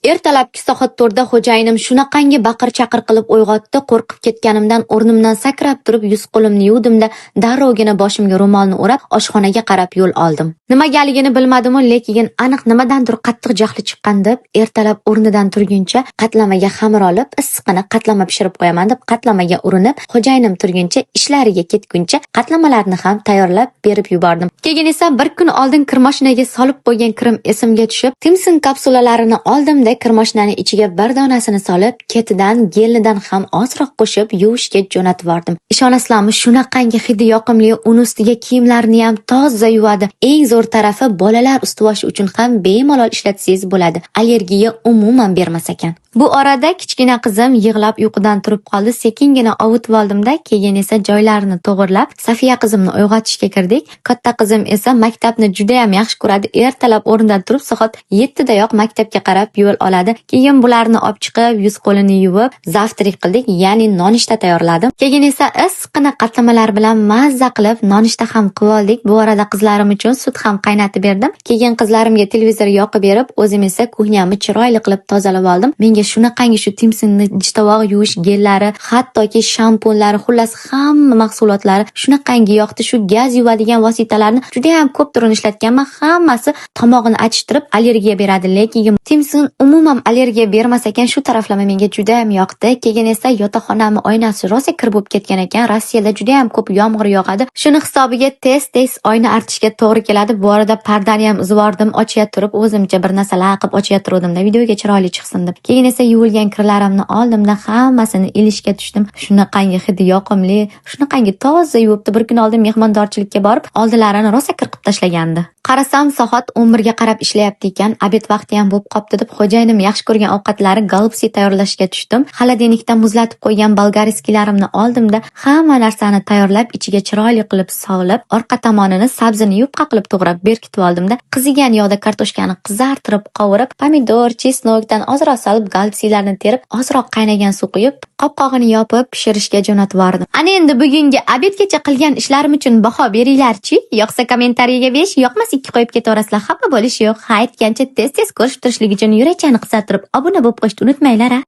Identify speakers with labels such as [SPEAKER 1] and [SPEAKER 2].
[SPEAKER 1] Ertalabki soat 4da xo'jayinim shunaqangi baqir-chaqir qilib uyg'otdi, qo'rqib ketganimdan o'rnimdan sakrab turib yuz-qo'limni yuvdimda, darrovgina boshimga ro'molni o'rab oshxonaga qarab yo'l oldim. Nimagaligini bilmadim-u, lekin aniq nimadandir qattiq jahli chiqqan deb, ertalab o'rnidan turguncha qatlamaga xamir olib, issiqini qatlama pishirib qo'yaman deb qatlamaga urinib, xo'jayinim turguncha ishlariga ketguncha qatlamalarni ham tayyorlab berib yubordim. Keyin esa bir kun oldin kirmoshinaga solib qo'ygan kirim esimga tushib, Timson kapsulalarini oldim. Kirmoshnani ichiga bir donasini solib, ketidan gelidan ham ozroq qo'shib yuvishga jo'natib yubordim. Ishonasizlarmi, shunaqangi hidi yoqimli, uni ustiga kiyimlarni ham toza yuvadi. Eng zo'r tarafi, bolalar ustivoshi uchun ham bemalol ishlatsangiz bo'ladi. Allergiya umuman bermas ekan. Bu orada kichkina qizim yig'lab uyqudan turib qoldi. Sekingina ovutib oldimda, keyin esa joylarini to'g'irlab, Safiya qizimni uyg'otishga kirdik. Katta qizim esa maktabni juda ham yaxshi ko'radi. Ertalab o'rnidan turib soat 7 dayoq maktabga qarab yo'l oladi. Keyin bularni olib chiqib, yuz-qo'lini yuvib, zavtrak qildik, ya'ni nonushta tayyorladim. Keyin esa issiqqina qatlamalar bilan mazza qilib nonushta ham qilib oldik. Bu orada qizlarim uchun sut ham qaynatib berdim. Keyin qizlarimga televizor yoqib berib, o'zim esa kuxnyamni chiroyli qilib tozalab oldim. Menga shunaqangi shu Timsonning ichtovoq yuvish gellari, hattoki shampunlari, xullas hamma mahsulotlari shunaqangi yoqdi. Shu gaz yuvadigan vositalarni juda ham ko'p turini ishlatganman. Hammasi tomog'ini achishtirib allergiya beradi, lekin Timson umuman allergiya bermas ekan. Shu taraflama menga juda ham yoqdi. Keyin esa yotoqxonamning oynasi rosa kir bo'lib ketgan ekan. Rossiyada juda ham ko'p yomg'ir yog'adi. Shuni hisobiga tez oyna artishga to'g'ri keladi. Bu orada pardani ham uzvordim, ochiya turib, o'zimcha bir narsalar qilib ochiya turdim-da, videoga chiroyli chiqsin deb. Keyin esa yuvilgan kirlarimni oldimda, hammasini ilishga tushdim. Shunaqangi hidi yoqimli, shunaqangi toza yuvibdi. Bir kun oldin mehmondorchilikka borib, oldilarini rosa qirqib tashlagandi. Qarasam soat 11 ga qarab ishlayapti ekan. Obed vaqti ham bo'lib qopti deb xo'jayinim yaxshi ko'rgan ovqatlari golubsi tayyorlashga tushdim. Xolodilnikdan muzlatib qo'ygan bolgariskilarimni oldimda, hamma narsani tayyorlab, ichiga chiroyli qilib solib, orqa tomonini sabzini yupqa qilib to'g'rab berkitib oldimda, qizigan yog'da kartoshkani qizartirib, qovurib, pomidor, chesnokdan ozroq solib, golubsilarni terib, ozroq qaynagan suv quyib, qopqog'ini yopib pishirishga jo'natib yubordim. Ana endi bugungi obedgacha qilgan ishlarim uchun baho beringlar-chi? Yo'qsa kommentariyaga 5, yoqmas 2 qo'yib ketaverasizlar. Xafa bo'lish yo'q. Ha, aytgancha tez ko'rishib turishlik uchun yurakchani qisartirib obuna bo'lib qo'yishni unutmanglar.